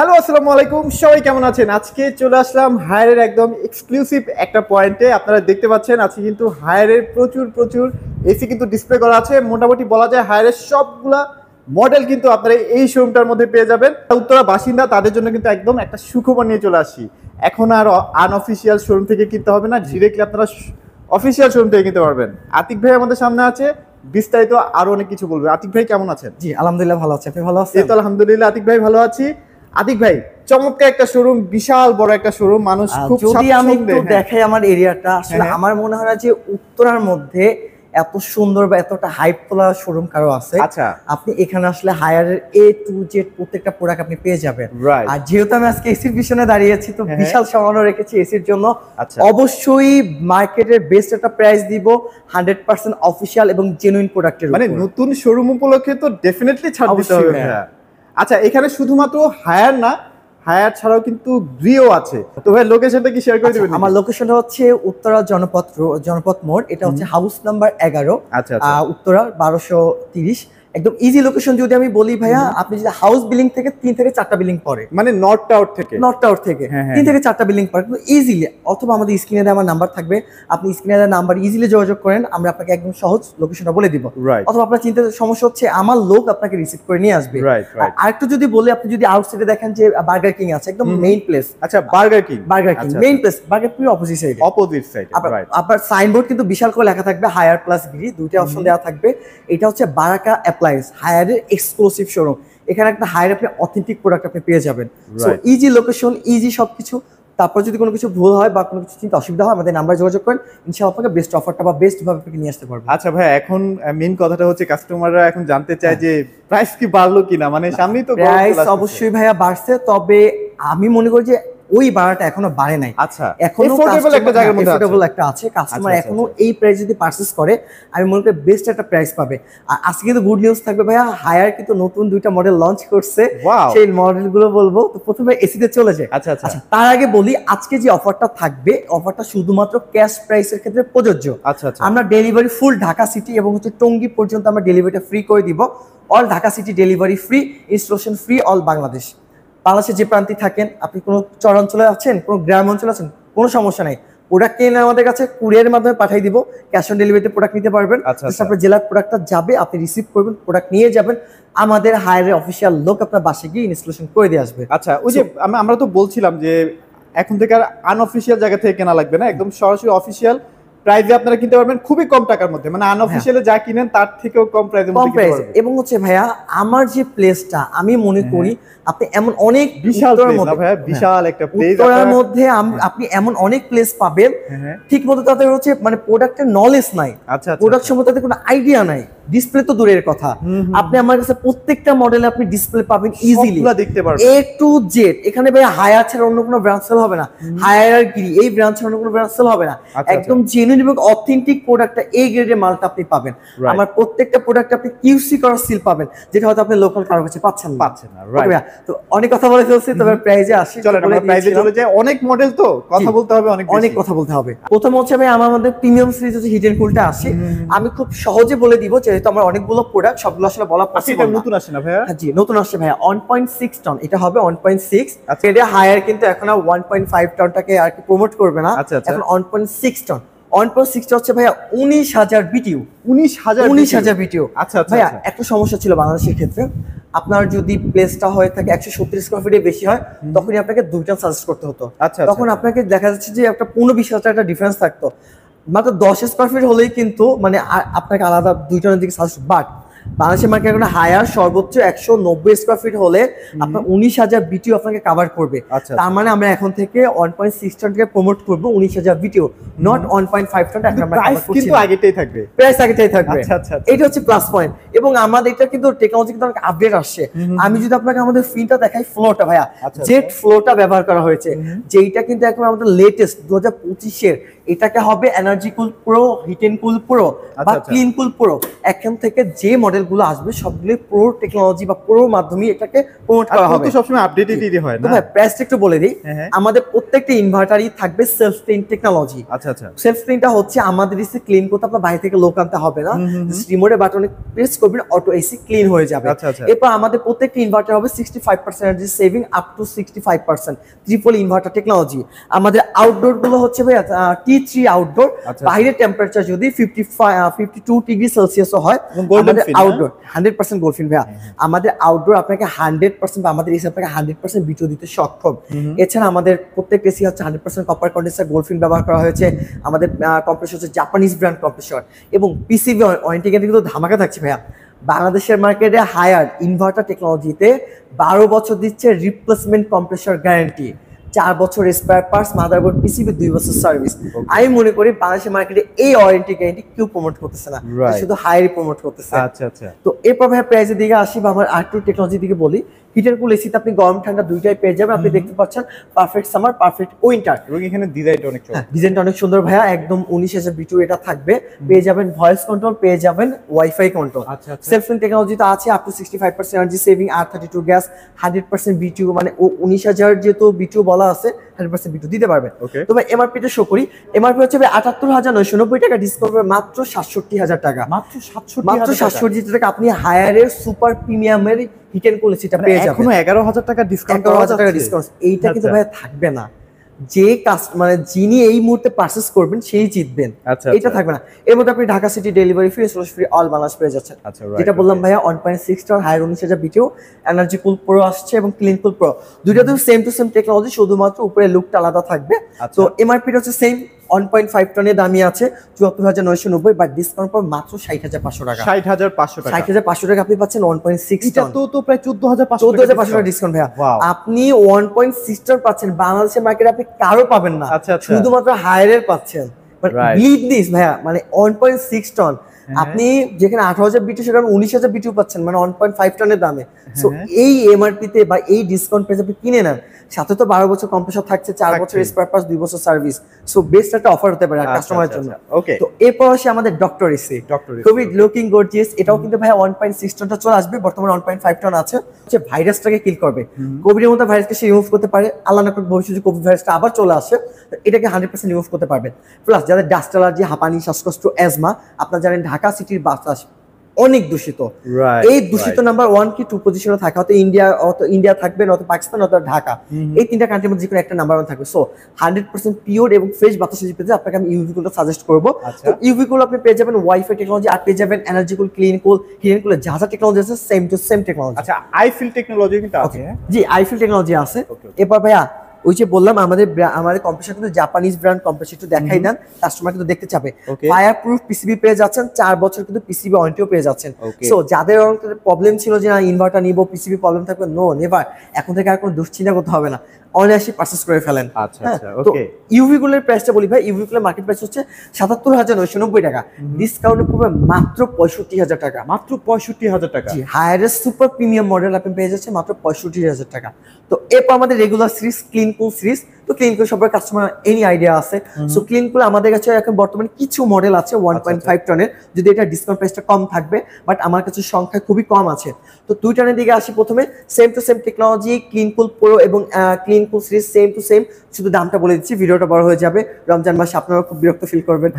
Hello, আসসালামু আলাইকুম। সবাই কেমন আছেন? আজকে চলে আসলাম হায়ারের একদম এক্সক্লুসিভ একটা পয়েন্টে। আপনারা দেখতে পাচ্ছেন আজকে কিন্তু হায়ারের প্রচুর এসি কিন্তু ডিসপ্লে করা আছে। মোটামুটি বলা যায় হায়ারের সবগুলা মডেল কিন্তু আপনারা এই শোরুমটার মধ্যে পেয়ে যাবেন। উত্তরা বাসিন্দা তাদের জন্য কিন্তু একদম একটা সুখবর নিয়ে চলে আসি। এখন আর আনঅফিসিয়াল শোরুম থেকে কিনতে হবে না, ডিরেক্টলি আপনারা অফিসিয়াল শোরুম থেকে কিনতে পারবেন। আতিক ভাই আমাদের সামনে আছে, বিস্তারিত আরো অনেক কিছু বলবে। আতিক ভাই কেমন আছেন? জি আলহামদুলিল্লাহ ভালো আছি। আপনি ভালো আছেন? এই তো আলহামদুলিল্লাহ আতিক ভাই ভালো আছি। আতিক ভাই, চমৎকার একটা শোরুম, বিশাল বড় একটা শোরুম, মানুষ খুব যদি আমি একটু স্বাচ্ছন্দ্যে দেখাই আমার এরিয়াটা, আসলে আমার মনে হয় না যে উত্তরার মধ্যে এত সুন্দর বা এতটা হাইপ তোলা শোরুম কারো আছে। আচ্ছা, আপনি এখানে আসলে হায়ারের A to Z প্রত্যেকটা প্রোডাক্ট আপনি পেয়ে যাবেন। Right. আর যেহেতু আমি আজকে এসির পিছনে দাঁড়িয়েছি, তো হ্যাঁ, বিশাল সম্মান রেখেছি এসির জন্য। আচ্ছা। অবশ্যই মার্কেটের বেস্ট একটা প্রাইস দিব 100% অফিশিয়াল এবং জেনুইন প্রোডাক্টের মানে উপর। নতুন শোরুম উপলক্ষে তো ডেফিনেটলি ছাড় দিতে অবশ্যই, হবে। হ্যাঁ। হ্যাঁ। আচ্ছা, এখানে শুধুমাত্র হায়ার না, হায়ার ছাড়াও কিন্তু গ্রিও আছে। তো ভাই লোকেশনটা কি শেয়ার করে দিবেন? আমার লোকেশনটা হচ্ছে উত্তরা জনপথ মোড়। এটা হচ্ছে হাউস নাম্বার 11। আচ্ছা, আচ্ছা। উত্তরা 1230। একদম ইজি লোকেশন যদি আমি বলি ভাইয়া, আপনি যদি হাউস বিল্ডিং থেকে 3 থেকে 4টা বিল্ডিং পরে, মানে নর্থ টাওয়ার থেকে। নর্থ টাওয়ার থেকে হ্যাঁ, হ্যাঁ, 3 থেকে 4টা বিল্ডিং পরে কিন্তু ইজিলি, অথবা আমাদের স্ক্রিনে দেওয়া আমার নাম্বার থাকবে, আপনি স্ক্রিনে দেওয়া নাম্বার ইজিলি যোগাযোগ করেন, আমরা আপনাকে একদম সহজ লোকেশনটা বলে দিব। Right. অথবা আপনার চিন্তার সমস্যা হচ্ছে, আমার লোক আপনাকে রিসিভ করে নিয়ে আসবে। Right. আর একটু যদি বলি, আপনি যদি আউটসাইডে দেখেন যে বার্গার কিং আছে, একদম মেইন প্লেস। আচ্ছা, burger king. Main place burger king opposite সাইডে। অপোজিট সাইডে, রাইট। আপনার সাইনবোর্ড কিন্তু বিশাল করে লেখা থাকবে হায়ার প্লাস গ্রি, দুইটা অপশন দেওয়া থাকবে। এটা হচ্ছে বারাকা অ্যাপ্লায়েন্স, হায়ারের এক্সক্লুসিভ শোরুম। এখানে একটা হায়ার আপনি অথেন্টিক প্রোডাক্ট আপনি পেয়ে যাবেন। সো ইজি লোকেশন, ইজি সবকিছু। তারপর যদি কোনো কিছু ভুল হয় বা কোনো কিছু চিন্তা অসুবিধা হয়, আমাদের নাম্বার যোগাযোগ করেন, ইনশাআল্লাহ আপনাকে বেস্ট অফারটা বা বেস্ট ভাবে আপনাকে নিয়ে আসতে পারবো। আচ্ছা ভাই, এখন মেইন কথাটা হচ্ছে কাস্টমাররা এখন জানতে চায় যে প্রাইস কি বাড়লো কিনা, মানে সামনেই তো প্রাইস অবশ্যই ভাইয়া বাড়ছে, তবে আমি মনে করি যে ওই বাড়াটা এখনো বাড়ে নাই। আচ্ছা, এখনো এফোর্ডেবল একটা জায়গার মধ্যে আছে। এফোর্ডেবল একটা আছে, কাস্টমার আচ্ছা, এখনো এই প্রাইস যদি পারচেজ করে, আমি মনে করি বেস্ট একটা প্রাইস পাবে। আর আজকে কিন্তু গুড নিউজ থাকবে ভাইয়া, হায়ার কিন্তু নতুন 2টা মডেল লঞ্চ করছে। Wow. সেই মডেলগুলো বলবো। তো প্রথমে এসিতে চলে যায়। আচ্ছা। তার আগে বলি, আজকে যে অফারটা থাকবে, অফারটা শুধুমাত্র ক্যাশ প্রাইসের ক্ষেত্রে প্রযোজ্য। আচ্ছা। আমরা ডেলিভারি ফুল ঢাকা সিটি এবং হচ্ছে টঙ্গী পর্যন্ত আমরা ডেলিভারিটা ফ্রি করে দিব। All Dhaka city delivery free, installation free all Bangladesh. বাংলাদেশে যে প্রান্তে থাকেন, আপনি কোনো চরাঞ্চলে আছেন, কোনো গ্রাম অঞ্চলে আছেন, কোনো সমস্যা নাই। প্রোডাক্ট কিনে আমাদের কাছে কুরিয়ারের মাধ্যমে পাঠিয়ে দিব, ক্যাশ অন ডেলিভারিতে প্রোডাক্ট নিতে পারবেন। আচ্ছা। আপনার জেলার প্রোডাক্টটা যাবে, আপনি রিসিভ করবেন, প্রোডাক্ট নিয়ে যাবেন, আমাদের হায়ারের অফিসিয়াল লোক আপনার বাসায় গিয়ে ইনস্টলেশন করে দিয়ে আসবে। আচ্ছা, ওই যে আমরা তো বলছিলাম যে এখন থেকে আর আনঅফিসিয়াল জায়গা থেকে কেনা লাগবে না, একদম সরাসরি অফিসিয়াল প্রাইসে আপনারা কিনতে পারবেন খুবই কম টাকার মধ্যে। মানে আনঅফিসিয়ালে যা কিনেন তার থেকেও কম প্রাইসে কম প্রাইস। এবং হচ্ছে ভাইয়া, আমার যে প্লেসটা, আমি মনে করি আপনি এমন অনেক বিশাল প্লেস না ভাইয়া, বিশাল একটা প্লেস। উত্তরার মধ্যে আপনি এমন অনেক প্লেস পাবেন, ঠিক মতো তাদের হচ্ছে মানে প্রোডাক্টের নলেজ নাই, আচ্ছা, প্রোডাক্ট সম্বন্ধে তাদের কোনো আইডিয়া নাই, ডিসপ্লে তো দূরের কথা। আপনি আমার কাছে প্রত্যেকটা মডেলে আপনি ডিসপ্লে পাবেন ইজিলি, দেখতে পারবেন A to Z। এখানে ভাই হায়ার ছাড়া অন্য কোনো ব্র্যান্ড সেল হবে না, হায়ার আর গিরি এই ব্র্যান্ড ছাড়া অন্য কোনো ব্র্যান্ড সেল হবে না। একদম জেনুইন এবং অথেন্টিক প্রোডাক্টটা, A গ্রেডের মালটা আপনি পাবেন। আমার প্রত্যেকটা প্রোডাক্টে আপনি কিউসি করা সিল পাবেন, যেটা হয়তো আপনি লোকাল কারো কাছে পাচ্ছেন না। রাইট। তো অনেক কথা বলে ফেলছি, তবে প্রাইজে আসি। চলেন আমরা প্রাইসে চলে যাই। অনেক মডেল তো কথা বলতে হবে, অনেক কথা বলতে হবে। প্রথম হচ্ছে ভাই, আমার মধ্যে প্রিমিয়াম সিরিজ হচ্ছে হিট এন্ড কুলটা আসে। আমি খুব সহজে বলে দিব, যেহেতু আমার অনেকগুলো প্রোডাক্ট, সবগুলো আসলে বলা পসিবল না। নতুন আসে না ভাইয়া? জি নতুন আসছে ভাইয়া। 1.6 টন এটা হবে, 1.6। এটা হায়ার কিন্তু এখন 1.5 টনটাকে আর কি প্রমোট করবে না, এখন 1.6 টন। 1.6 টা হচ্ছে ভাইয়া 19,000 বিটিউ। 19,000 বিটিউ। আচ্ছা ভাইয়া, একটা সমস্যা ছিল বাংলাদেশের ক্ষেত্রে, আপনার যদি প্লেসটা হয়ে থাকে 170 স্কয়ার ফিটের বেশি হয়, তখনই আপনাকে 2 টন সাজেস্ট করতে হতো। তখন আপনাকে দেখা যাচ্ছে যে একটা 15-20 হাজার টাকা ডিফারেন্স থাকতো। মাত্র 10 স্কয়ার ফিট হলেই কিন্তু মানে আপনাকে আলাদা 2 টনের দিকে সাজেস্ট। বাট বাংলাদেশের মার্কেট এখন হায়ার সর্বোচ্চ 190 স্কয়ার ফিট হলে আপনার 19,000 বিটিউ আপনাকে কভার করবে। তার মানে আমরা এখন থেকে 1.6 টনকে প্রমোট করব 19,000 বিটিউ, নট 1.5 টন। এখন আমরা প্রাইস কিন্তু আগেটাই থাকবে, প্রাইস আগেটাই থাকবে। এটা হচ্ছে প্লাস পয়েন্ট। এবং আমাদের এটা কিন্তু টেকনোলজি কিন্তু অনেক আপডেট আসছে। আমি যদি আপনাকে আমাদের ফিনটা দেখাই, ফ্লোটা ভাইয়া জেট ফ্লোটা ব্যবহার করা হয়েছে, যেটা কিন্তু এখন আমাদের লেটেস্ট 2025 এর এটাকে হবে energy cool pro, heat and cool pro বা ক্লিন কুল প্রো। এখান থেকে যে মডেলগুলো আসবে সবগুলো প্রো টেকনোলজি বা প্রো মাধ্যমে এটাকে প্রমোট করা হবে। তো সবসময় আপডেটেডই হয় না? ভাই প্রাইসটা একটু বলে দিই, আমাদের প্রত্যেকটা ইনভার্টারই থাকবে সেলফ ক্লিন টেকনোলজি। আচ্ছা আচ্ছা। সেলফ ক্লিনটা হচ্ছে আমাদের এসি ক্লিন করতে আপনার বাইরে থেকে লোক আনতে হবে না, রিমোটের বাটনে প্রেস করবেন অটো এসি ক্লিন হয়ে যাবে। এরপর আমাদের প্রত্যেকটা ইনভার্টার হবে 65% energy saving up to 65%, triple inverter technology. আমাদের আউটডোর গুলো হচ্ছে ভাই T3 আউটডোর, বাইরের টেম্পারেচার যদি 52 ডিগ্রি সেলসিয়াসও হয় আমাদের আউটডোর 100% গোল্ডফিন ভাইয়া। আমাদের আউটডোর আপনাকে 100% বা আমাদের এসি আপনাকে 100% বিটু দিতে সক্ষম। এছাড়া আমাদের প্রত্যেক এসি হচ্ছে 100% কপার কন্ডেন্সার গোল্ডফিন ব্যবহার করা হয়েছে। আমাদের কম্প্রেসর হচ্ছে জাপানিজ ব্র্যান্ড কম্প্রেসর, এবং পিসিবি ওয়ারেন্টি গ্যারান্টি কিন্তু ধামাকা থাকছে ভাইয়া। বাংলাদেশের মার্কেটে হায়ার ইনভার্টার টেকনোলজিতে 12 বছর দিচ্ছে রিপ্লেসমেন্ট কম্প্রেসর গ্যারান্টি, 4 বছর স্পেয়ার পার্টস, মাদারবোর্ড, পিসিবি 2 বছর সার্ভিস। আমি মনে করি বাংলাদেশের মার্কেটে এই ওয়ারেন্টি গ্যারান্টি কেউ প্রমোট করতেছে না, শুধু হায়ারই প্রমোট করতেছে। আচ্ছা আচ্ছা। তো এরপর ভাই প্রাইসের দিকে আসি বা আমার আর2 টেকনোলজির দিকে বলি। হিটার কুল এসিতে আপনি গরম ঠান্ডা দুইটাই পেয়ে যাবেন। আপনি দেখতে পাচ্ছেন পারফেক্ট সামার, পারফেক্ট উইন্টার, এবং এখানে ডিজাইনটা অনেক সুন্দর। ডিজাইনটা অনেক সুন্দর ভাইয়া, একদম 19000 বিটু এটা থাকবে। পেয়ে যাবেন ভয়েস কন্ট্রোল, পেয়ে যাবেন wifi control. Self clean technology তো আছে up to 65% energy saving, R32 gas, 100% বিটু, মানে 19000 যেহেতু বিটু বলা আছে 100% বিটু দিতে পারবেন। তো ভাই এমআরপি টা শো করি। এমআরপি হচ্ছে 78990 টাকা, ডিসকাউন্ট করে মাত্র 67000 টাকা। মাত্র 67000 টাকা আপনি হায়ারের সুপার প্রিমিয়ামের হিট এন্ড কুল এসিটা পেয়ে যাবেন। এখনো 11000 টাকা ডিসকাউন্ট, 11000 টাকা ডিসকাউন্ট। এইটা কিন্তু ভাই থাকবে না, যে মানে যিনি এই মুহূর্তে পারচেজ করবেন সেই জিতবেন, এটা থাকবে না। এর মধ্যে আপনি Dhaka city delivery free, installation free, all Bangladesh পেয়ে যাচ্ছেন। যেটা বললাম ভাইয়া 1.6 ton Haier 19000 BTU, energy cool pro আসছে এবং ক্লিন কুল প্রো, দুইটাতে সেম টু সেম টেকনোলজি, শুধুমাত্র উপরে লুকটা আলাদা থাকবে। তো এমআরপি হচ্ছে সেম 1.5 টনের দামই আছে 74990, বাট ডিসকাউন্ট পর মাত্র 60500 টাকা। 60500 টাকা আপনি পাচ্ছেন 1.6 টন, তো প্রায় 14500 টাকা ডিসকাউন্ট ভাইয়া। আপনি 1.6 টন পাচ্ছেন, বাংলাদেশের মার্কেটে আপনি কারো পাবেন না, শুধুমাত্র হায়ারের পাচ্ছেন। বিলিভ দিস ভাইয়া, মানে 1.6 টন আপনি যেখানে 18000 বিটু সেখানে 19000 বিটু পাচ্ছেন, মানে 1.5 টনের দামে। সো এই এমআরপি তে বা এই ডিসকাউন্ট প্রাইসে আপনি কিনে নেন, সাথে তো 12 বছর কম্প্রেসর থাকছে, 4 বছর স্পেয়ার পার্টস, 2 বছর সার্ভিস। সো বেস্ট একটা অফার হতে পারে কাস্টমারের জন্য। তো এরপর আসে আমাদের ডক্টর এসি, খুবই লুকিং গর্জিয়াস। এটাও কিন্তু ভাই 1.6 টনটা চলে আসবে, বর্তমানে 1.5 টন আছে। হচ্ছে ভাইরাসটাকে কিল করবে, কোভিড এর মতো ভাইরাসকে সে রিমুভ করতে পারে। আল্লাহ না করুক ভবিষ্যতে কোভিড ভাইরাসটা আবার চলে আসে, এটাকে 100% রিমুভ করতে পারবেন। প্লাস যাদের ডাস্ট অ্যালার্জি, হাঁপানি, শ্বাসকষ্ট, অ্যাজমা, আপনারা জানেন ঢাকা সিটির বাতাস অনেক দূষিত। এই দূষিত নাম্বার 1 কি 2 পজিশনে থাকা, হয়তো ইন্ডিয়া থাকবে, নয়তো পাকিস্তান, নয়তো ঢাকা, এই তিনটা কান্ট্রির মধ্যে যেকোনো একটা নাম্বার 1 থাকবে। সো 100% পিওর এবং ফ্রেশ বাতাস পেতে আপনাকে আমি ইউভি কুলটা সাজেস্ট করবো। তো ইউভি কুল আপনি পেয়ে যাবেন ওয়াইফাই টেকনোলজি, আর পেয়ে যাবেন energy cool, clean cool, heat and cool, যা যা টেকনোলজি আছে সেম টু সেম টেকনোলজি। আচ্ছা, আইফিল টেকনোলজি কিন্তু আছে? জি, আইফিল টেকনোলজি আছে। এরপর ভাইয়া ওই যে বললাম আমাদের কম্প্রেসর কিন্তু জাপানিজ ব্র্যান্ড কম্প্রেসর, একটু দেখাই দেন, কাস্টমার কিন্তু দেখতে চাবে। ফায়ার প্রুফ পিসিবি পেয়ে যাচ্ছেন, 4 বছর কিন্তু পিসিবি ওয়ারেন্টিও পেয়ে যাচ্ছেন। সো যাদের প্রবলেম ছিল যে না ইনভার্টার নিব, পিসিবি প্রবলেম থাকবে, নো নেভার, এখন থেকে আর কোনো দুশ্চিন্তা করতে হবে না, অনায়াসে পারচেজ করে ফেলেন। তো ইউভি কুলের প্রাইসটা বলি ভাই, ইউভি কুলের মার্কেট প্রাইস হচ্ছে 77990 টাকা, ডিসকাউন্ট পড়বে মাত্র 65000 টাকা। মাত্র 65000 টাকা? জি, হায়ারেস্ট সুপার প্রিমিয়াম মডেল আপনি পেয়ে যাচ্ছেন মাত্র 65000 টাকা। তো এরপর আমাদের regular series clean cool series, তো ক্লিন কুল সবার কাস্টমার এনি আইডিয়া আছে। সো ক্লিন কুল আমাদের কাছে এখন বর্তমানে কিছু মডেল আছে 1.5 টনের, যদি এটা ডিসকাউন্ট প্রাইসটা কম থাকবে, বাট আমার কাছে সংখ্যা খুবই কম আছে। তো 2 টনের দিকে আসি। প্রথমে same to same technology clean cool pro এবং clean cool series same to same, শুধু দামটা বলে দিচ্ছি, ভিডিওটা বড় হয়ে যাবে, রমজান মাসে আপনারা খুব বিরক্ত ফিল করবেন,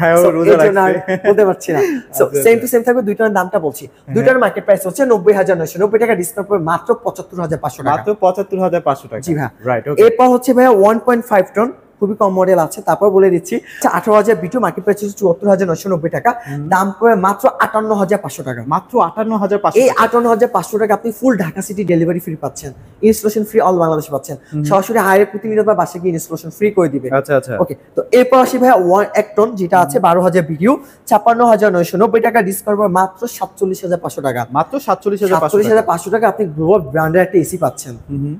বলতে পারছি না। সো সেম টু সেম থাকবে, 2 টনের দামটা বলছি। 2 টনের মার্কেট প্রাইস হচ্ছে 90990 টাকা, ডিসকাউন্ট করে মাত্র 75500 টাকা। মাত্র 75500 টাকা। জি ভাই, রাইট। এরপর হচ্ছে ভাইয়া 1.5 টন, খুবই কম মডেল আছে, তারপর বলে দিচ্ছি 18000 বিটু, মার্কেট প্রাইস হচ্ছে 74990 টাকা, দাম পড়ে মাত্র 58500 টাকা। মাত্র 58500। এই 58500 টাকা আপনি ফুল ঢাকা সিটি ডেলিভারি ফ্রি পাচ্ছেন, ইনস্টলেশন ফ্রি অল বাংলাদেশ পাচ্ছেন, সরাসরি হায়ারের প্রতিনিধি বা বাসায় গিয়ে ইনস্টলেশন ফ্রি করে দিবে। আচ্ছা আচ্ছা, ওকে। তো এরপর আসি ভাইয়া 1 টন, যেটা আছে 12000 বিটু, 56990 টাকা, ডিসকাউন্ট পর মাত্র 47500 টাকা। মাত্র 47500 টাকা আপনি গ্লোবাল ব্র্যান্ডের একটা এসি পাচ্ছেন।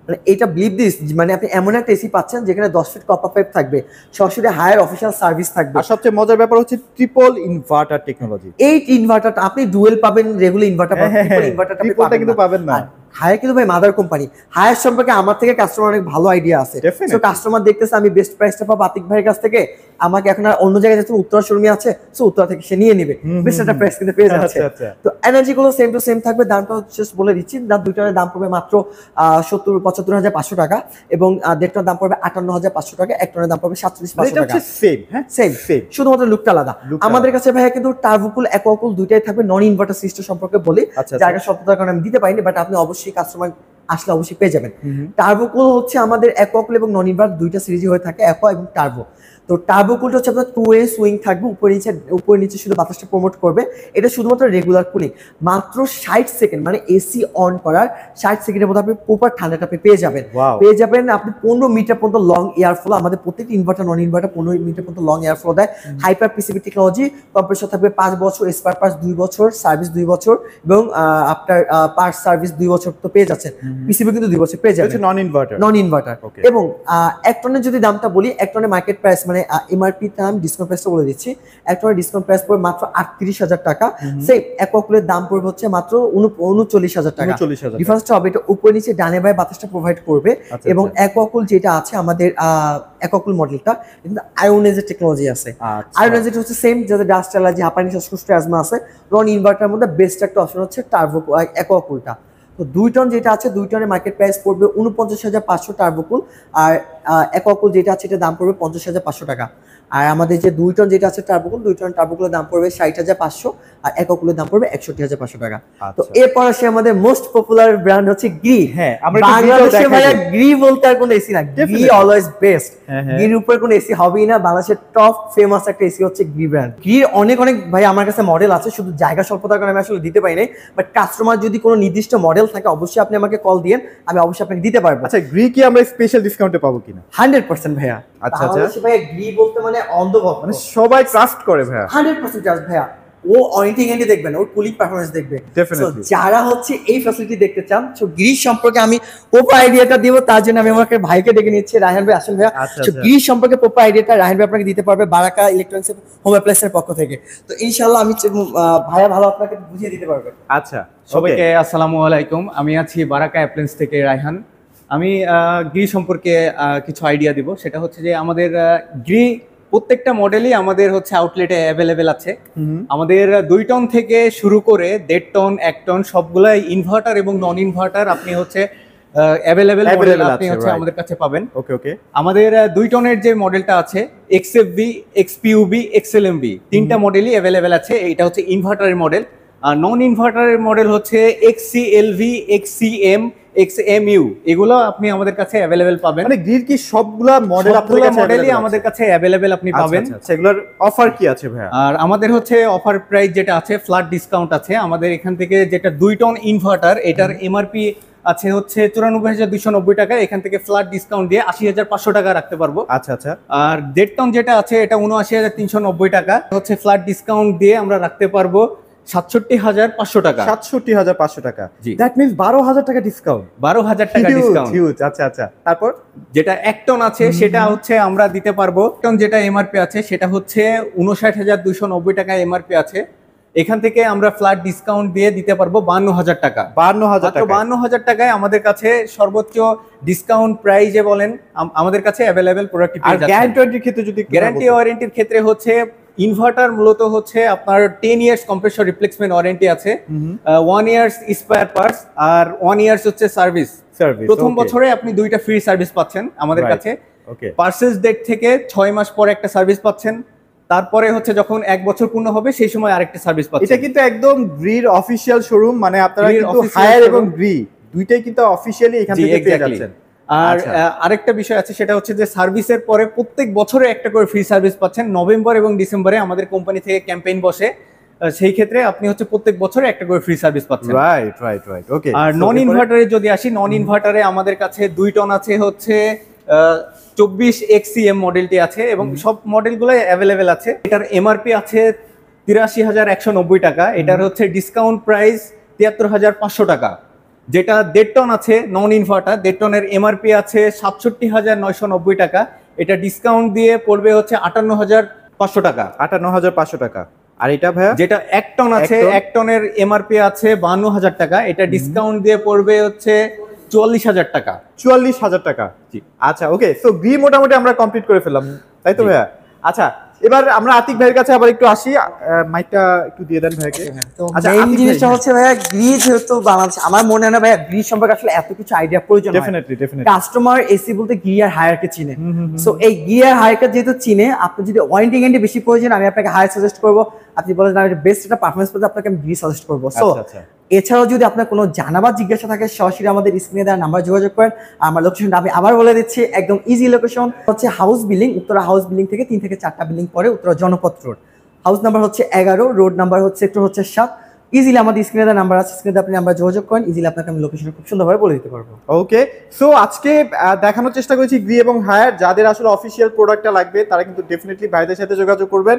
মানে এটা বিলিভ দিস, মানে আপনি এমন একটা এসি পাচ্ছেন যেখানে 10 ফিট কপার পাইপ থাকবে, সরাসরি হায়ার অফিশিয়াল সার্ভিস থাকবে, আর সবচেয়ে মজার ব্যাপার হচ্ছে ট্রিপল ইনভার্টার টেকনোলজি। এই ইনভার্টারটা আপনি ডুয়েল পাবেন, রেগুলার ইনভার্টার পাবেন, ট্রিপল ইনভার্টারটা আপনি কিন্তু পাবেন না। হায়ার কিন্তু ভাই মাদার কোম্পানি। হায়ার সম্পর্কে আমার থেকে কাস্টমার অনেক ভালো আইডিয়া আছে। Definitely. সো কাস্টমার দেখতেছে আমি বেস্ট প্রাইসটা পাবো আতিক ভাইয়ের কাছ থেকে, আমাকে এখন আর অন্য জায়গায় যাচ্ছে, উত্তরা শোরুমে আছে, সো উত্তরা থেকে সে নিয়ে নিবে, বেস্ট একটা প্রাইস কিন্তু পেয়ে যাচ্ছে। আচ্ছা, আচ্ছা। তো এনার্জি গুলো সেম টু সেম থাকবে, দামটা জাস্ট বলে দিচ্ছি, দুইটার দাম পড়বে মাত্র ৭৫,৫০০ টাকা এবং দেড়টার দাম পড়বে ৫৮,৫০০ টাকা, এক টনের দাম পড়বে ৪৭,৫০০ টাকা। সেম, হ্যাঁ সেম, সেম, শুধুমাত্র লুকটা আলাদা। লুকটা আমাদের আলাদা। কাছে ভাইয়া কিন্তু টার্বোকুল, অ্যাকোয়াকুল দুইটাই থাকবে। নন ইনভার্টার সিস্টেম সম্পর্কে বলি, আচ্ছা, জায়গা স্বল্পতার কারণে আমি দিতে পারিনি, বাট আপনি অবশ্যই কাস্টমার আসলে অবশ্যই পেয়ে যাবেন। টার্বোকুল হচ্ছে আমাদের অ্যাকোয়াকুল এবং নন ইনভার্টার দুইটা সিরিজই হয়ে থাকে, অ্যাকোয়া এবং টার্বো। তো টার্বোকুলটা হচ্ছে আপনার 2 ওয়ে সুইং থাকবে, উপরে নিচে শুধু বাতাসটা প্রমোট করবে। এটা শুধুমাত্র রেগুলার কুলিং, মাত্র 60 সেকেন্ড, মানে এসি অন করার 60 সেকেন্ডের মধ্যে আপনি প্রপার ঠান্ডাটা আপনি পেয়ে যাবেন। Wow. পেয়ে যাবেন আপনি 15 মিটার পর্যন্ত লং এয়ার ফ্লো। আমাদের প্রত্যেকটি ইনভার্টার নন ইনভার্টার 15 মিটার পর্যন্ত লং এয়ার ফ্লো দেয়। হাইপার পিসিবি টেকনোলজি, কম্প্রেসর থাকবে 5 বছর, স্পার পার্টস 2 বছর, সার্ভিস 2 বছর এবং আপনার পার্টস সার্ভিস 2 বছর তো পেয়ে যাচ্ছেন। পিসিবি কিন্তু 2 বছর পেয়ে যাবেন, নন ইনভার্টার। নন ইনভার্টার। এবং এক টনের যদি দামটা বলি, এক টনের মার্কেট প্রাইস মানে এমআরপি দাম, ডিসকাউন্ট প্রাইসটা বলে দিচ্ছি, এক টনের ডিসকাউন্ট প্রাইস পড়বে মাত্র 38,000 টাকা। সেই অ্যাকোয়াকুলের দাম পড়বে হচ্ছে মাত্র 39,000 টাকা। 39,000 ডিফারেন্সটা হবে এটা উপরে নিচে ডানে বামে বাতাসটা প্রোভাইড করবে। আচ্ছা, এবং আচ্ছা। অ্যাকোয়াকুল যেটা আছে আমাদের অ্যাকোয়াকুল মডেলটা কিন্তু আয়োনাইজার টেকনোলজি আছে। আচ্ছা। আয়োনাইজার হচ্ছে সেম, যাদের ডাস্ট অ্যালার্জি, হাঁপানি, শ্বাসকষ্ট, অ্যাজমা আছে। নন ইনভার্টার মধ্যে বেস্ট একটা অপশন হচ্ছে টার্বো অ্যাকোয়াকুলটা। তো 2 টন যেটা আছে, 2 টনের মার্কেট প্রাইস পড়বে 49,500 টার্বোকুল, আর অ্যাকোয়াকুল যেটা আছে এটার দাম পড়বে 50,500 টাকা। আর আমাদের যে 2 টন যেটা আছে টার্বোকুল, 2 টন টার্বোকুলের দাম পড়বে 60,500 আর অ্যাকোয়াকুলের দাম পড়বে 61,500 টাকা। তো এরপর আসে আমাদের মোস্ট পপুলার ব্র্যান্ড হচ্ছে গ্রি। হ্যাঁ, আমরা একটু বাংলাদেশে দেখাই ভাইয়া দিই। গ্রি বলতে আর কোনো এসি না, গ্রি Definitely. Always best. হ্যাঁ, হ্যাঁ। গ্রির উপরে কোনো এসি হবেই না, বাংলাদেশের টপ ফেমাস একটা এসি হচ্ছে গ্রি ব্র্যান্ড। গ্রির অনেক অনেক ভাই আমার কাছে মডেল আছে, শুধু জায়গা স্বল্পতার কারণে আমি আসলে দিতে পারি নাই, বাট কাস্টমার যদি কোনো নির্দিষ্ট মডেল থাকে অবশ্যই আপনি আমাকে কল দিয়েন, আমি অবশ্যই আপনাকে দিতে পারবো। আচ্ছা, গ্রি কি আমরা স্পেশাল ডিসকাউন্টে পাবো কিনা? 100% ভাইয়া। আচ্ছা, আচ্ছা। বাংলাদেশে ভাইয়া গ্রি বলতে মানে অন্ধভক্ত, মানে সবাই ট্রাস্ট করে ভাইয়া। 100% জাস্ট ভাইয়া। ও ওয়ারেন্টি গ্যারান্টি দেখবেন, ওর কুলিং পারফরম্যান্স দেখবে। Definitely. So, যারা হচ্ছে এই ফ্যাসিলিটি দেখতে চান, সো গ্রি সম্পর্কে আমি প্রপার আইডিয়াটা দিব, তার জন্য আমি আমাকে ভাইকে ডেকে নিচ্ছি, রায়হান ভাই আসেন ভাইয়া। আচ্ছা, সো আচ্ছা। গ্রি সম্পর্কে প্রপার আইডিয়াটা রায়হান ভাই আপনাকে দিতে পারবে বারাকা ইলেকট্রনিক্স হোম অ্যাপ্লায়েন্সের পক্ষ থেকে। তো ইনশাআল্লাহ আমি ভাইয়া ভালো আপনাকে বুঝিয়ে দিতে পারবে। আচ্ছা, সবাইকে আসসালামু আলাইকুম। আমি আছি বারাকা অ্যাপ্লায়েন্স থেকে রায়হান। আমি গ্রি সম্পর্কে কিছু আইডিয়া দিব। সেটা হচ্ছে যে আমাদের গ্রি প্রত্যেকটা মডেলই আমাদের হচ্ছে আউটলেটে অ্যাভেলেবেল আছে। আমাদের 2 টন থেকে শুরু করে 1.5 টন, 1 টন সবগুলাই ইনভার্টার এবং নন ইনভার্টার আপনি হচ্ছে অ্যাভেলেবেল মডেল আপনি আছে, হচ্ছে right. আমাদের কাছে পাবেন। ওকে ওকে। আমাদের 2 টনের যে মডেলটা আছে XFB, XPUB, XLMB তিনটা মডেলই অ্যাভেলেবেল আছে। এটা হচ্ছে ইনভার্টারের মডেল। আর নন ইনভার্টারের মডেল হচ্ছে XCLV, XCM, XMU, এগুলো আপনি আমাদের কাছে অ্যাভেলেবেল পাবেন। মানে গ্রির কি সবগুলা মডেল আপনাদের কাছে মডেলই available আমাদের আছে? কাছে অ্যাভেলেবেল আপনি পাবেন। আচ্ছা, সেগুলোর অফার কি আছে ভাইয়া? আর আমাদের হচ্ছে অফার প্রাইস যেটা আছে ফ্ল্যাট ডিসকাউন্ট আছে। আমাদের এখান থেকে যেটা 2 টন ইনভার্টার, এটার এমআরপি আছে হচ্ছে 94,290 টাকা, এখান থেকে ফ্ল্যাট ডিসকাউন্ট দিয়ে 80,500 টাকা রাখতে পারবো। আচ্ছা আচ্ছা। আর 1.5 টন যেটা আছে এটা 79,390 টাকা হচ্ছে ফ্ল্যাট ডিসকাউন্ট দিয়ে আমরা রাখতে পারবো 67,500 টাকা। 67,500 টাকা। জি। দ্যাট মিন্স 12,000 টাকা ডিসকাউন্ট। 12,000 টাকা ডিসকাউন্ট। হিউজ। আচ্ছা আচ্ছা। তারপর যেটা 1 টন আছে সেটা হচ্ছে আমরা দিতে পারবো, টন যেটা এমআরপি আছে সেটা হচ্ছে 59,290 টাকা এমআরপি আছে, এখান থেকে আমরা ফ্ল্যাট ডিসকাউন্ট দিয়ে দিতে পারবো 52,000 টাকা। 52,000 মাত্র টাকা। 52,000 টাকায় আমাদের কাছে সর্বোচ্চ ডিসকাউন্ট প্রাইজে বলেন আমাদের কাছে অ্যাভেলেবেল প্রোডাক্ট আর পেয়ে যাচ্ছেন। গ্যারান্টি ওয়ারেন্টির ক্ষেত্রে যদি একটু গ্যারান্টি বলতেন। ওয়ারেন্টির ক্ষেত্রে হচ্ছে ইনভার্টার মূলত হচ্ছে আপনার 10 ইয়ার্স কম্প্রেসর রিপ্লেসমেন্ট ওয়ারেন্টি আছে, 1 ইয়ার্স স্পেয়ার পার্টস আর 1 ইয়ার্স হচ্ছে সার্ভিস। প্রথম বছরে আপনি 2টা ফ্রি সার্ভিস পাচ্ছেন আমাদের Right. কাছে। ওকে। পার্সেস ডেট থেকে 6 মাস পরে একটা সার্ভিস পাচ্ছেন, তারপরে হচ্ছে যখন 1 বছর পূর্ণ হবে সেই সময় আরেকটা সার্ভিস এটা পাচ্ছেন। কিন্তু একদম গ্রির অফিশিয়াল শোরুম, মানে আপনারা গ্রির কিন্তু official হায়ার showroom। এবং গ্রি দুইটাই কিন্তু অফিশিয়ালি এখান জি, থেকে পেয়ে exactly। যাচ্ছেন। আর আচ্ছা। আরেকটা বিষয় আছে সেটা হচ্ছে যে সার্ভিসের পরে প্রত্যেক বছরে একটা করে ফ্রি সার্ভিস পাচ্ছেন। নভেম্বর এবং ডিসেম্বরে আমাদের কোম্পানি থেকে ক্যাম্পেইন বসে, সেই ক্ষেত্রে আপনি হচ্ছে প্রত্যেক বছরে একটা করে ফ্রি সার্ভিস পাচ্ছেন। Right right right. ওকে। আর নন ইনভার্টারে যদি আসি, নন ইনভার্টারে আমাদের কাছে 2 টন আছে হচ্ছে 24 XCM মডেলটি আছে এবং সব মডেলগুলো অ্যাভেলেবেল আছে। এটার এমআরপি আছে 83,190 টাকা, এটার হচ্ছে ডিসকাউন্ট প্রাইস 73,500 টাকা। যেটা 1.5 টন আছে নন ইনভার্টার, 1.5 টনের এমআরপি আছে 67,990 টাকা, এটা ডিসকাউন্ট দিয়ে পড়বে হচ্ছে 58,500 টাকা। 58,500 টাকা। আর এটা ভাইয়া যেটা 1 টন আছে, এক টন। 1 টনের এমআরপি আছে 52,000 টাকা, এটা ডিসকাউন্ট দিয়ে পড়বে হচ্ছে 44,000 টাকা। 44,000 টাকা। জি। আচ্ছা ওকে, সো গ্রি মোটামুটি আমরা কমপ্লিট করে ফেললাম, তাই তো জি। ভাইয়া? আচ্ছা এবার আমরা আতিক ভাইয়ের কাছে আবার একটু আসি, মাইকটা একটু দিয়ে দেন ভাইকে। তো আচ্ছা, মেইন আতিক জিনিসটা ভাই, হচ্ছে ভাইয়া গ্রি, যেহেতু বাংলাদেশ, আমার মনে হয় না ভাইয়া গ্রি সম্পর্কে আসলে এত কিছু আইডিয়া প্রয়োজন হয়। ডেফিনেটলি কাস্টমার এসি বলতে গিয়ার আর হায়ারকে চিনে। সো এই গিয়ার হায়ারকে যেহেতু চিনে, আপনি যদি ওয়ারেন্টি গ্যারান্টি বেশি প্রয়োজন, আমি আপনাকে হায়ার সাজেস্ট করব। আপনি বলেন আমি বেস্ট একটা পারফরমেন্স পেতে, আপনাকে আমি গ্রি সাজেস্ট করব। সো আচ্ছা। এছাড়াও যদি আপনার কোনো জানাবার জিজ্ঞাসা থাকে, সরাসরি আমাদের স্ক্রিনে দেওয়া নাম্বার যোগাযোগ করেন। আর আমার লোকেশনটা আমি আবার বলে দিচ্ছি, একদম ইজি লোকেশন হচ্ছে house building, Uttara house building থেকে 3 থেকে 4টা বিল্ডিং পরে উত্তরা জনপথ রোড। হাউস নাম্বার হচ্ছে 11, রোড নাম্বার হচ্ছে সেক্টর হচ্ছে 7। ইজিলি আমাদের স্ক্রিনে দেওয়া নাম্বার আছে, স্ক্রিনে আপনি নাম্বার যোগাযোগ করেন, ইজিলি আপনাকে আমি লোকেশনটা খুব সুন্দরভাবে বলে দিতে পারবো। ওকে, সো আজকে দেখানোর চেষ্টা করেছি গ্রি এবং হায়ার। যাদের আসলে অফিসিয়াল প্রোডাক্টটা লাগবে তারা কিন্তু ডেফিনেটলি ভাইদের সাথে যোগাযোগ করবেন,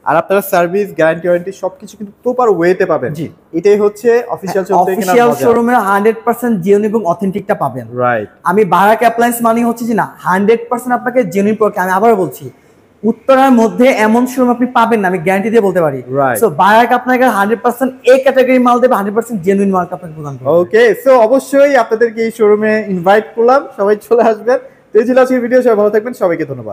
আর আপনারা সার্ভিস, গ্যারান্টি, ওয়ারেন্টি সবকিছু কিন্তু প্রপার ওয়েতে পাবেন। জি। এটাই হচ্ছে অফিসিয়াল শোরুম থেকে কেনার অফিসিয়াল মজা। শোরুমে 100% জেনুইন এবং অথেন্টিকটা পাবেন। রাইট। আমি বারাক অ্যাপ্লায়েন্স মানে হচ্ছে যে না 100% আপনাকে জেনুইন প্রোডাক্ট, আমি আবার বলছি উত্তরার মধ্যে এমন শোরুম আপনি পাবেন না, আমি গ্যারান্টি দিয়ে বলতে পারি। Right. সো বারাক আপনাকে 100% এ ক্যাটাগরি মাল দেবে, 100% জেনুইন মালটা আপনাকে প্রদান করবে। ওকে, সো অবশ্যই আপনাদেরকে এই শোরুমে ইনভাইট করলাম, সবাই চলে আসবেন। তো এই ছিল আজকের ভিডিও, সবাই ভালো থাকবেন, সবাইকে ধন্যবাদ।